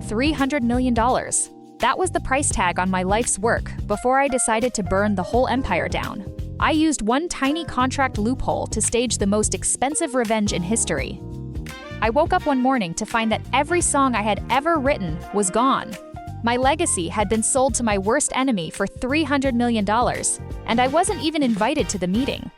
$300 million. That was the price tag on my life's work before I decided to burn the whole empire down. I used one tiny contract loophole to stage the most expensive revenge in history. I woke up one morning to find that every song I had ever written was gone. My legacy had been sold to my worst enemy for $300 million, and I wasn't even invited to the meeting.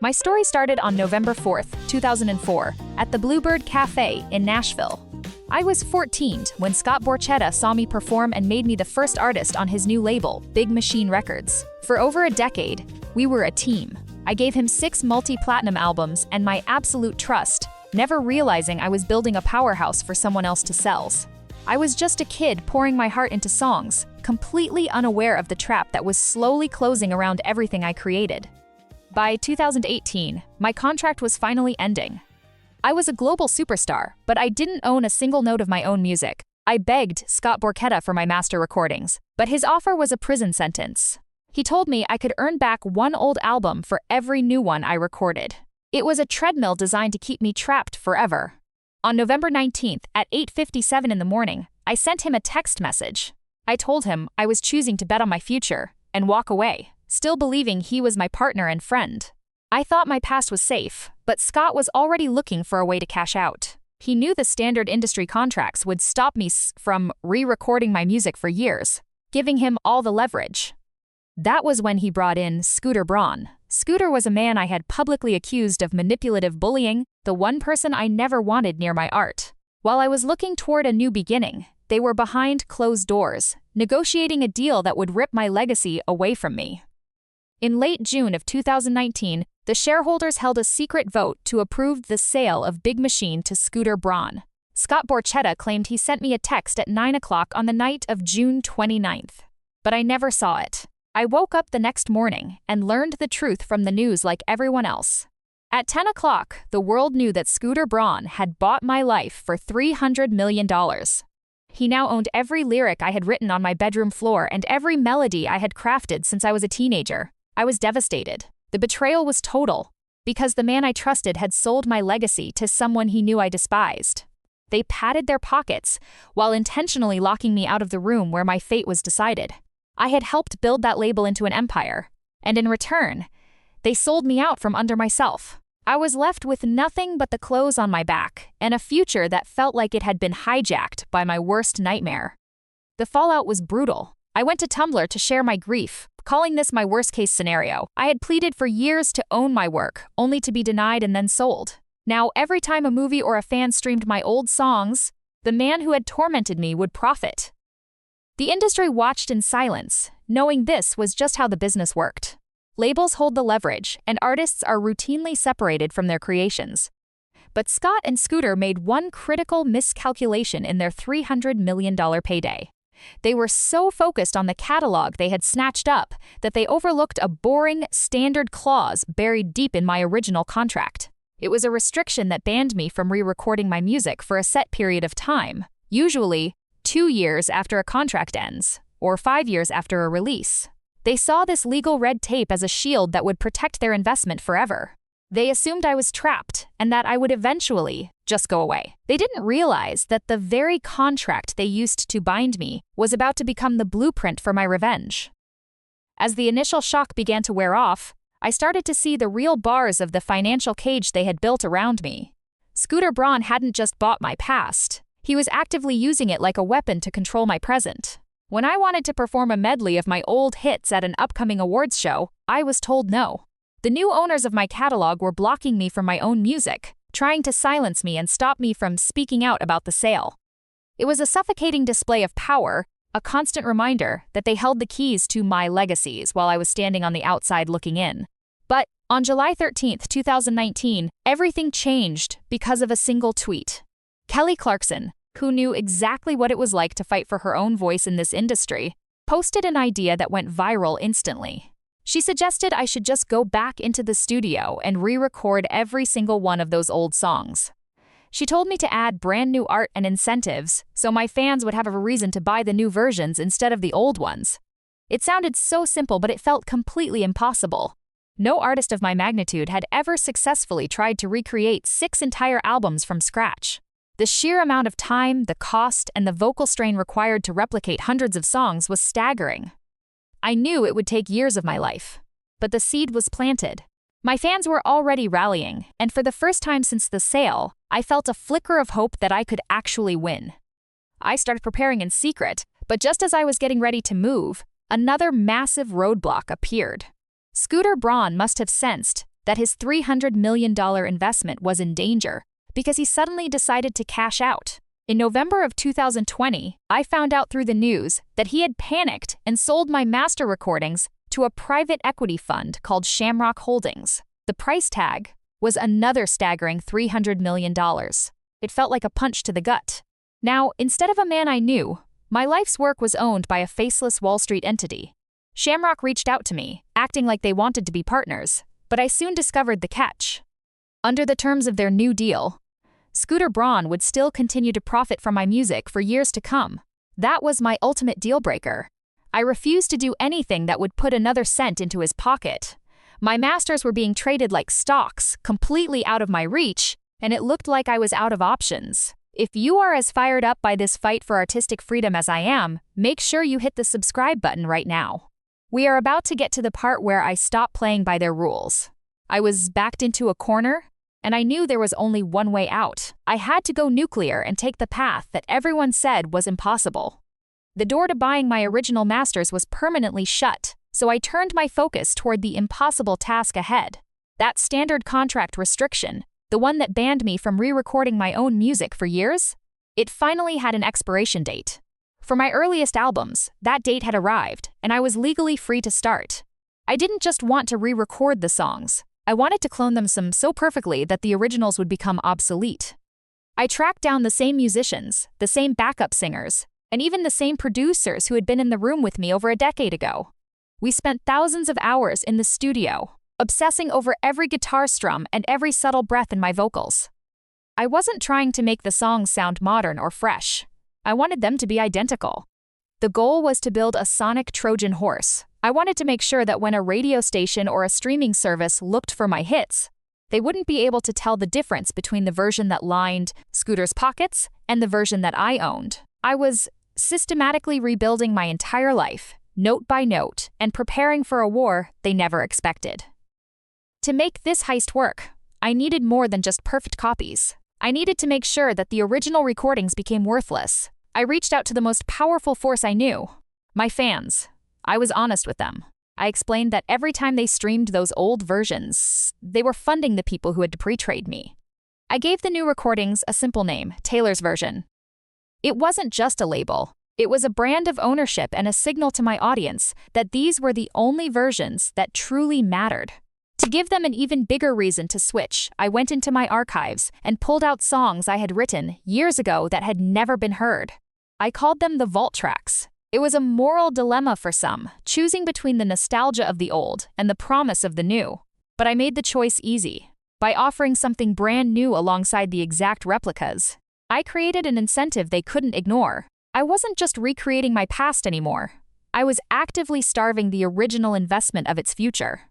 My story started on November 4th, 2004, at the Bluebird Cafe in Nashville. I was 14 when Scott Borchetta saw me perform and made me the first artist on his new label, Big Machine Records. For over a decade, we were a team. I gave him 6 multi-platinum albums and my absolute trust, never realizing I was building a powerhouse for someone else to sell. I was just a kid pouring my heart into songs, completely unaware of the trap that was slowly closing around everything I created. By 2018, my contract was finally ending. I was a global superstar, but I didn't own a single note of my own music. I begged Scott Borchetta for my master recordings, but his offer was a prison sentence. He told me I could earn back one old album for every new one I recorded. It was a treadmill designed to keep me trapped forever. On November 19th at 8:57 in the morning, I sent him a text message. I told him I was choosing to bet on my future and walk away, still believing he was my partner and friend. I thought my past was safe, but Scott was already looking for a way to cash out. He knew the standard industry contracts would stop me from re-recording my music for years, giving him all the leverage. That was when he brought in Scooter Braun. Scooter was a man I had publicly accused of manipulative bullying, the one person I never wanted near my art. While I was looking toward a new beginning, they were behind closed doors, negotiating a deal that would rip my legacy away from me. In late June of 2019, the shareholders held a secret vote to approve the sale of Big Machine to Scooter Braun. Scott Borchetta claimed he sent me a text at 9 o'clock on the night of June 29th. But I never saw it. I woke up the next morning and learned the truth from the news like everyone else. At 10 o'clock, the world knew that Scooter Braun had bought my life for $300 million. He now owned every lyric I had written on my bedroom floor and every melody I had crafted since I was a teenager. I was devastated. The betrayal was total, because the man I trusted had sold my legacy to someone he knew I despised. They padded their pockets while intentionally locking me out of the room where my fate was decided. I had helped build that label into an empire, and in return, they sold me out from under myself. I was left with nothing but the clothes on my back and a future that felt like it had been hijacked by my worst nightmare. The fallout was brutal. I went to Tumblr to share my grief, calling this my worst-case scenario. I had pleaded for years to own my work, only to be denied and then sold. Now, every time a movie or a fan streamed my old songs, the man who had tormented me would profit. The industry watched in silence, knowing this was just how the business worked. Labels hold the leverage, and artists are routinely separated from their creations. But Scott and Scooter made one critical miscalculation in their $300 million payday. They were so focused on the catalog they had snatched up that they overlooked a boring, standard clause buried deep in my original contract. It was a restriction that banned me from re-recording my music for a set period of time, usually 2 years after a contract ends, or 5 years after a release. They saw this legal red tape as a shield that would protect their investment forever. They assumed I was trapped and that I would eventually just go away. They didn't realize that the very contract they used to bind me was about to become the blueprint for my revenge. As the initial shock began to wear off, I started to see the real bars of the financial cage they had built around me. Scooter Braun hadn't just bought my past. He was actively using it like a weapon to control my present. When I wanted to perform a medley of my old hits at an upcoming awards show, I was told no. The new owners of my catalog were blocking me from my own music, trying to silence me and stop me from speaking out about the sale. It was a suffocating display of power, a constant reminder that they held the keys to my legacies while I was standing on the outside looking in. But on July 13, 2019, everything changed because of a single tweet. Kelly Clarkson, who knew exactly what it was like to fight for her own voice in this industry, posted an idea that went viral instantly. She suggested I should just go back into the studio and re-record every single one of those old songs. She told me to add brand new art and incentives so my fans would have a reason to buy the new versions instead of the old ones. It sounded so simple, but it felt completely impossible. No artist of my magnitude had ever successfully tried to recreate 6 entire albums from scratch. The sheer amount of time, the cost, and the vocal strain required to replicate hundreds of songs was staggering. I knew it would take years of my life. But the seed was planted. My fans were already rallying, and for the first time since the sale, I felt a flicker of hope that I could actually win. I started preparing in secret, but just as I was getting ready to move, another massive roadblock appeared. Scooter Braun must have sensed that his $300 million investment was in danger because he suddenly decided to cash out. In November of 2020, I found out through the news that he had panicked and sold my master recordings to a private equity fund called Shamrock Holdings. The price tag was another staggering $300 million. It felt like a punch to the gut. Now, instead of a man I knew, my life's work was owned by a faceless Wall Street entity. Shamrock reached out to me, acting like they wanted to be partners, but I soon discovered the catch. Under the terms of their new deal, Scooter Braun would still continue to profit from my music for years to come. That was my ultimate deal breaker. I refused to do anything that would put another cent into his pocket. My masters were being traded like stocks, completely out of my reach, and it looked like I was out of options. If you are as fired up by this fight for artistic freedom as I am, make sure you hit the subscribe button right now. We are about to get to the part where I stop playing by their rules. I was backed into a corner, and I knew there was only one way out. I had to go nuclear and take the path that everyone said was impossible. The door to buying my original masters was permanently shut, so I turned my focus toward the impossible task ahead. That standard contract restriction, the one that banned me from re-recording my own music for years, it finally had an expiration date. For my earliest albums, that date had arrived, and I was legally free to start. I didn't just want to re-record the songs. I wanted to clone them so perfectly that the originals would become obsolete. I tracked down the same musicians, the same backup singers, and even the same producers who had been in the room with me over a decade ago. We spent thousands of hours in the studio, obsessing over every guitar strum and every subtle breath in my vocals. I wasn't trying to make the songs sound modern or fresh. I wanted them to be identical. The goal was to build a sonic Trojan horse. I wanted to make sure that when a radio station or a streaming service looked for my hits, they wouldn't be able to tell the difference between the version that lined Scooter's pockets and the version that I owned. I was systematically rebuilding my entire life, note by note, and preparing for a war they never expected. To make this heist work, I needed more than just perfect copies. I needed to make sure that the original recordings became worthless. I reached out to the most powerful force I knew, my fans. I was honest with them. I explained that every time they streamed those old versions, they were funding the people who had pre-traded me. I gave the new recordings a simple name, Taylor's version. It wasn't just a label. It was a brand of ownership and a signal to my audience that these were the only versions that truly mattered. To give them an even bigger reason to switch, I went into my archives and pulled out songs I had written years ago that had never been heard. I called them the vault tracks. It was a moral dilemma for some, choosing between the nostalgia of the old and the promise of the new. But I made the choice easy. By offering something brand new alongside the exact replicas, I created an incentive they couldn't ignore. I wasn't just recreating my past anymore. I was actively starving the original investment of its future.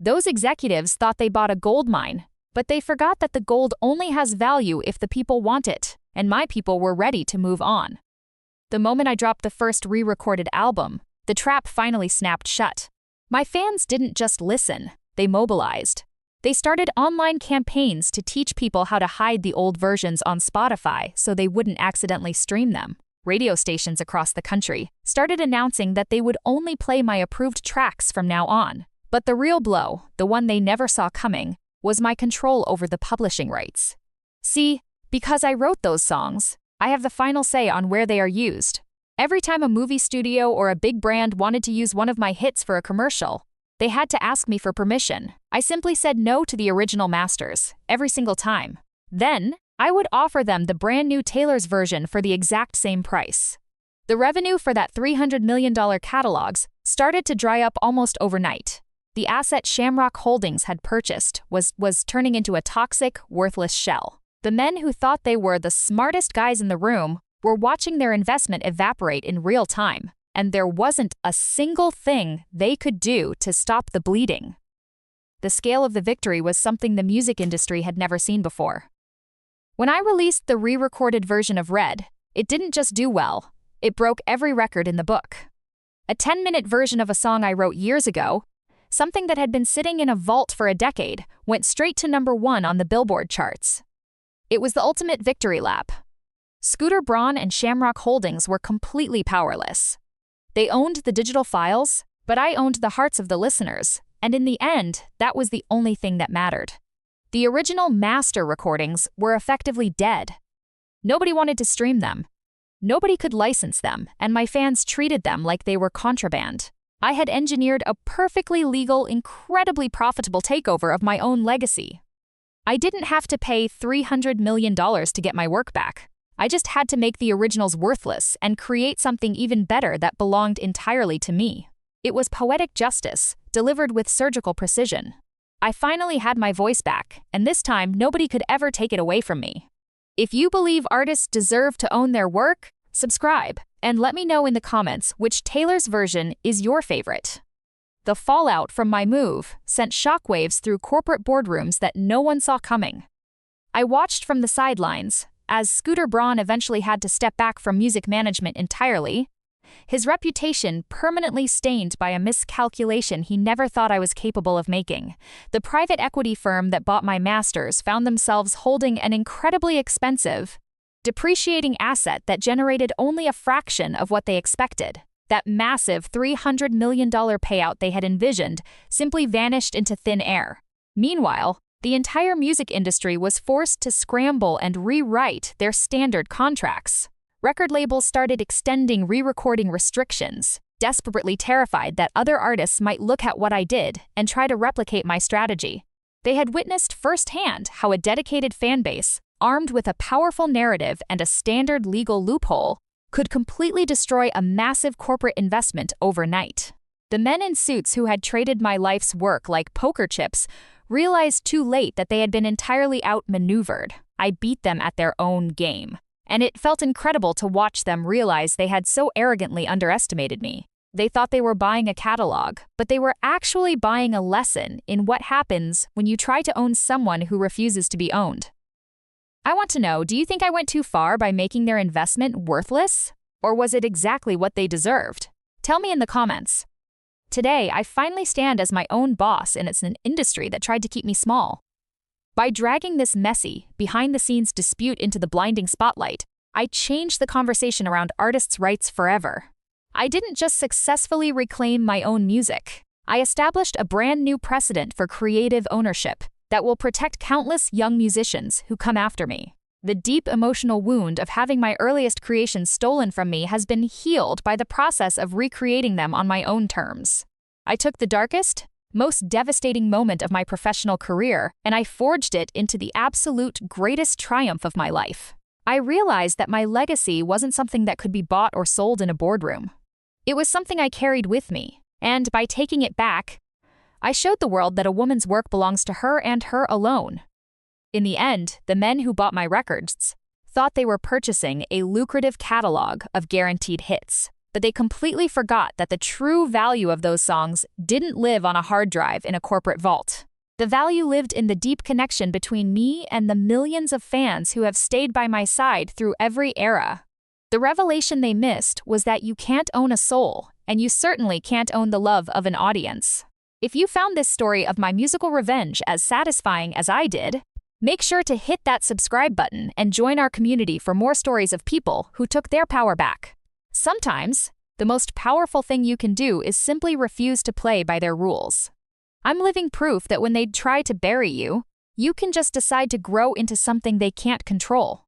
Those executives thought they bought a gold mine, but they forgot that the gold only has value if the people want it, and my people were ready to move on. The moment I dropped the first re-recorded album, the trap finally snapped shut. My fans didn't just listen, they mobilized. They started online campaigns to teach people how to hide the old versions on Spotify so they wouldn't accidentally stream them. Radio stations across the country started announcing that they would only play my approved tracks from now on. But the real blow, the one they never saw coming, was my control over the publishing rights. See, because I wrote those songs, I have the final say on where they are used. Every time a movie studio or a big brand wanted to use one of my hits for a commercial, they had to ask me for permission. I simply said no to the original masters, every single time. Then, I would offer them the brand new Taylor's version for the exact same price. The revenue for that $300 million catalogs started to dry up almost overnight. The asset Shamrock Holdings had purchased was turning into a toxic, worthless shell. The men who thought they were the smartest guys in the room were watching their investment evaporate in real time, and there wasn't a single thing they could do to stop the bleeding. The scale of the victory was something the music industry had never seen before. When I released the re-recorded version of Red, it didn't just do well, it broke every record in the book. A 10-minute version of a song I wrote years ago, something that had been sitting in a vault for a decade, went straight to #1 on the Billboard charts. It was the ultimate victory lap. Scooter Braun and Shamrock Holdings were completely powerless. They owned the digital files, but I owned the hearts of the listeners, and in the end, that was the only thing that mattered. The original master recordings were effectively dead. Nobody wanted to stream them. Nobody could license them, and my fans treated them like they were contraband. I had engineered a perfectly legal, incredibly profitable takeover of my own legacy. I didn't have to pay $300 million to get my work back. I just had to make the originals worthless and create something even better that belonged entirely to me. It was poetic justice, delivered with surgical precision. I finally had my voice back, and this time nobody could ever take it away from me. If you believe artists deserve to own their work, subscribe, and let me know in the comments which Taylor's version is your favorite. The fallout from my move sent shockwaves through corporate boardrooms that no one saw coming. I watched from the sidelines as Scooter Braun eventually had to step back from music management entirely, his reputation permanently stained by a miscalculation he never thought I was capable of making. The private equity firm that bought my masters found themselves holding an incredibly expensive, depreciating asset that generated only a fraction of what they expected. That massive $300 million payout they had envisioned simply vanished into thin air. Meanwhile, the entire music industry was forced to scramble and rewrite their standard contracts. Record labels started extending re-recording restrictions, desperately terrified that other artists might look at what I did and try to replicate my strategy. They had witnessed firsthand how a dedicated fanbase, armed with a powerful narrative and a standard legal loophole, could completely destroy a massive corporate investment overnight. The men in suits who had traded my life's work like poker chips realized too late that they had been entirely outmaneuvered. I beat them at their own game. And it felt incredible to watch them realize they had so arrogantly underestimated me. They thought they were buying a catalog, but they were actually buying a lesson in what happens when you try to own someone who refuses to be owned. I want to know, do you think I went too far by making their investment worthless? Or was it exactly what they deserved? Tell me in the comments. Today, I finally stand as my own boss, and it's an industry that tried to keep me small. By dragging this messy, behind-the-scenes dispute into the blinding spotlight, I changed the conversation around artists' rights forever. I didn't just successfully reclaim my own music. I established a brand new precedent for creative ownership that will protect countless young musicians who come after me. The deep emotional wound of having my earliest creations stolen from me has been healed by the process of recreating them on my own terms. I took the darkest, most devastating moment of my professional career, and I forged it into the absolute greatest triumph of my life. I realized that my legacy wasn't something that could be bought or sold in a boardroom. It was something I carried with me, and by taking it back, I showed the world that a woman's work belongs to her and her alone. In the end, the men who bought my records thought they were purchasing a lucrative catalog of guaranteed hits. But they completely forgot that the true value of those songs didn't live on a hard drive in a corporate vault. The value lived in the deep connection between me and the millions of fans who have stayed by my side through every era. The revelation they missed was that you can't own a soul, and you certainly can't own the love of an audience. If you found this story of my musical revenge as satisfying as I did, make sure to hit that subscribe button and join our community for more stories of people who took their power back. Sometimes, the most powerful thing you can do is simply refuse to play by their rules. I'm living proof that when they try to bury you, you can just decide to grow into something they can't control.